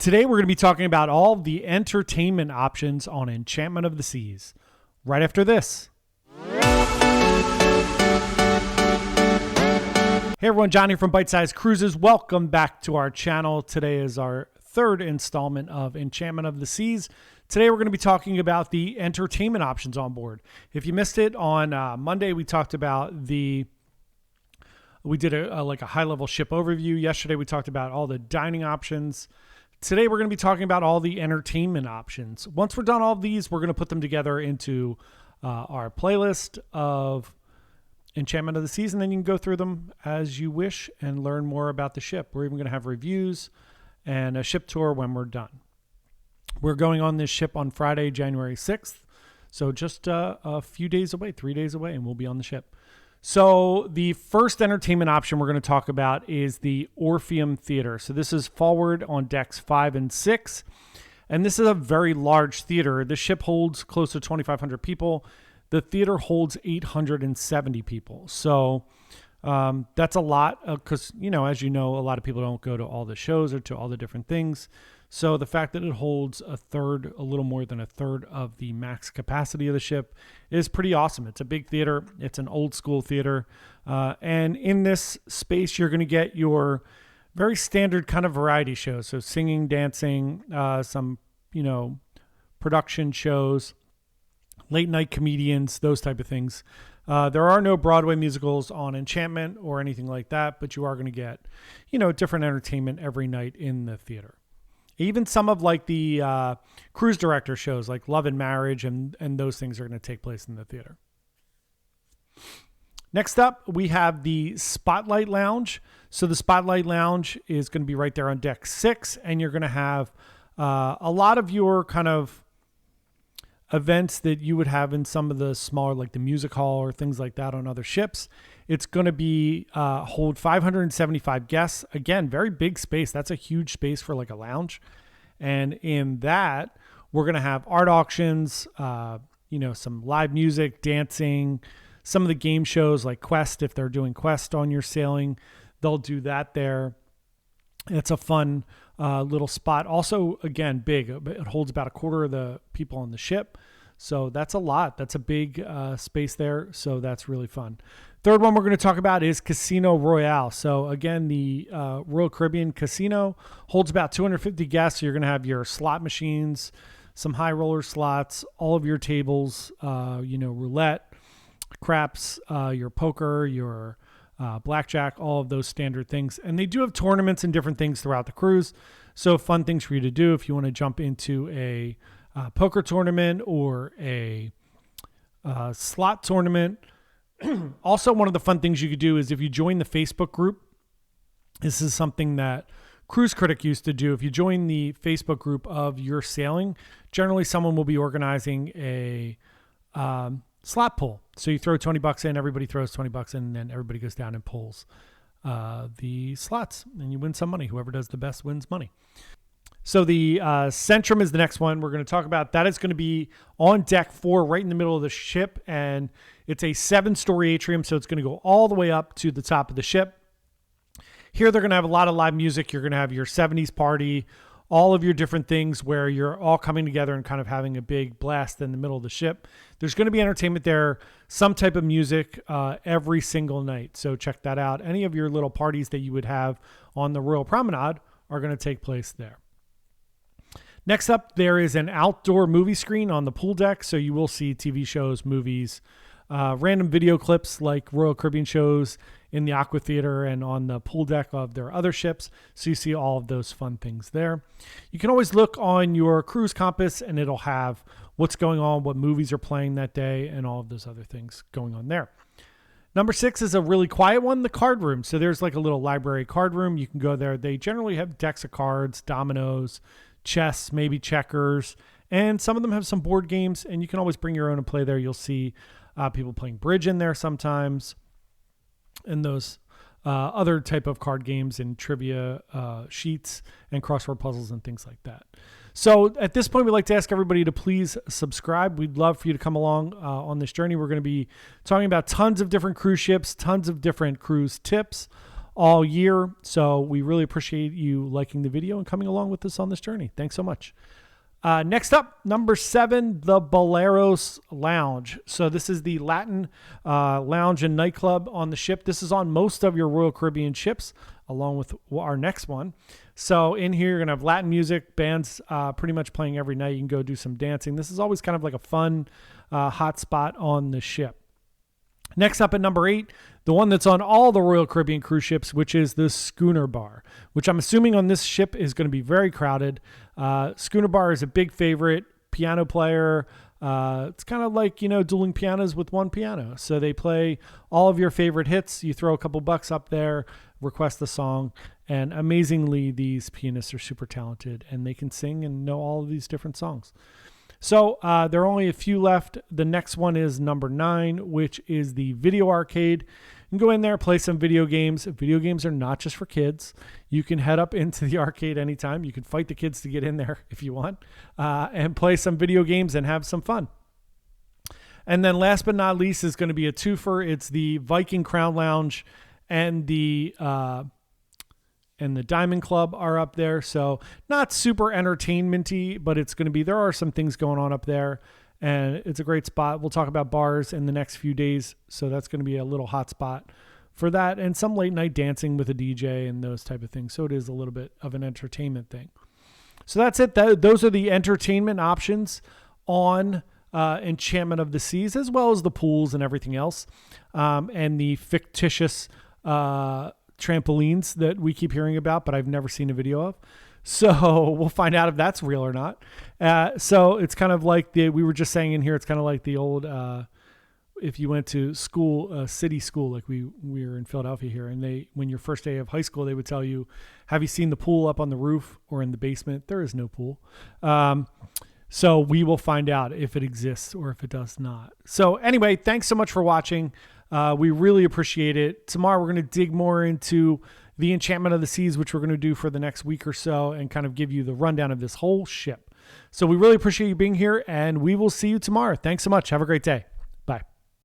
Today we're going to be talking about all the entertainment options on Enchantment of the Seas. Right after this. Hey everyone, John here from Bite Size Cruises. Welcome back to our channel. Today is our third installment of Enchantment of the Seas. Today we're going to be talking about the entertainment options on board. If you missed it, on Monday we talked about we did a high-level ship overview. Yesterday we talked about all the dining options. Today we're going to be talking about all the entertainment options. Once we're done all of these, we're going to put them together into our playlist of Enchantment of the Seas, and then you can go through them as you wish and learn more about the ship. We're even going to have reviews and a ship tour when we're done. We're going on this ship on Friday, January 6th, so just a few days away, 3 days away, and we'll be on the ship. So the first entertainment option we're going to talk about is the Orpheum Theater. So this is forward on decks 5 and 6, and this is a very large theater. The ship holds close to 2,500 people. The theater holds 870 people. So that's a lot because, as you know, a lot of people don't go to all the shows or to all the different things. So the fact that it holds a little more than a third of the max capacity of the ship is pretty awesome. It's a big theater. It's an old school theater. And in this space, you're going to get your very standard kind of variety shows. So singing, dancing, some, production shows, late night comedians, those type of things. There are no Broadway musicals on Enchantment or anything like that, but you are going to get, different entertainment every night in the theater. Even some of the cruise director shows like Love and Marriage and those things are going to take place in the theater. Next up, we have the Spotlight Lounge. So the Spotlight Lounge is going to be right there on deck 6, and you're going to have a lot of your kind of events that you would have in some of the smaller, like the music hall or things like that on other ships. It's going to be hold 575 guests. Again, very big space. That's a huge space for like a lounge. And in that, we're going to have art auctions, some live music, dancing, some of the game shows like Quest. If they're doing Quest on your sailing, they'll do that there. It's a fun little spot. Also, again, big. It holds about a quarter of the people on the ship. So that's a lot. That's a big space there. So that's really fun. Third one we're going to talk about is Casino Royale. So again, the Royal Caribbean Casino holds about 250 guests. So you're going to have your slot machines, some high roller slots, all of your tables, roulette, craps, your poker, your blackjack, all of those standard things. And they do have tournaments and different things throughout the cruise. So fun things for you to do if you want to jump into a poker tournament or a slot tournament. Also, one of the fun things you could do is if you join the Facebook group, this is something that Cruise Critic used to do. If you join the Facebook group of your sailing, generally someone will be organizing a slot pull. So you throw $20 in, everybody throws $20 in, and then everybody goes down and pulls the slots, and you win some money. Whoever does the best wins money. So the Centrum is the next one we're going to talk about. That is going to be on deck 4, right in the middle of the ship, and it's a 7-story atrium, so it's going to go all the way up to the top of the ship. Here they're going to have a lot of live music. You're going to have your 70s party, all of your different things where you're all coming together and kind of having a big blast in the middle of the ship. There's going to be entertainment there, some type of music every single night. So check that out. Any of your little parties that you would have on the Royal Promenade are going to take place there. Next up, there is an outdoor movie screen on the pool deck. So you will see TV shows, movies, random video clips like Royal Caribbean shows in the Aqua Theater and on the pool deck of their other ships. So you see all of those fun things there. You can always look on your cruise compass and it'll have what's going on, what movies are playing that day, and all of those other things going on there. Number 6 is a really quiet one, the card room. So there's like a little library card room. You can go there. They generally have decks of cards, dominoes, chess, maybe checkers, and some of them have some board games, and you can always bring your own and play there. You'll see people playing bridge in there sometimes, and those other type of card games and trivia sheets and crossword puzzles and things like that. So at this point, we'd like to ask everybody to please subscribe. We'd love for you to come along on this journey. We're going to be talking about tons of different cruise ships, tons of different cruise tips, all year. So we really appreciate you liking the video and coming along with us on this journey. Thanks so much. Next up, number 7, the Boleros Lounge. So this is the Latin lounge and nightclub on the ship. This is on most of your Royal Caribbean ships, along with our next one. So in here, you're going to have Latin music, bands pretty much playing every night. You can go do some dancing. This is always kind of like a fun hot spot on the ship. Next up at number 8, the one that's on all the Royal Caribbean cruise ships, which is the Schooner Bar, which I'm assuming on this ship is going to be very crowded. Schooner Bar is a big favorite, piano player. It's kind of like, dueling pianos with one piano. So they play all of your favorite hits. You throw a couple bucks up there, request the song, and amazingly, these pianists are super talented and they can sing and know all of these different songs. So there are only a few left. The next one is number 9, which is the video arcade. You can go in there, play some video games. Video games are not just for kids. You can head up into the arcade anytime. You can fight the kids to get in there if you want, and play some video games and have some fun. And then last but not least is going to be a twofer. It's the Viking Crown Lounge and the Diamond Club are up there. So not super entertainment-y, but it's going to be, there are some things going on up there and it's a great spot. We'll talk about bars in the next few days. So that's going to be a little hot spot for that and some late night dancing with a DJ and those type of things. So it is a little bit of an entertainment thing. So that's it. Those are the entertainment options on Enchantment of the Seas, as well as the pools and everything else. And the fictitious, trampolines that we keep hearing about, but I've never seen a video of. So we'll find out if that's real or not. So it's kind of like we were just saying in here, it's kind of like the old, if you went to school, city school, like we were in Philadelphia here, and when your first day of high school, they would tell you, have you seen the pool up on the roof or in the basement? There is no pool. So we will find out if it exists or if it does not. So anyway, thanks so much for watching. We really appreciate it. Tomorrow we're going to dig more into the Enchantment of the Seas, which we're going to do for the next week or so and kind of give you the rundown of this whole ship. So we really appreciate you being here and we will see you tomorrow. Thanks so much. Have a great day.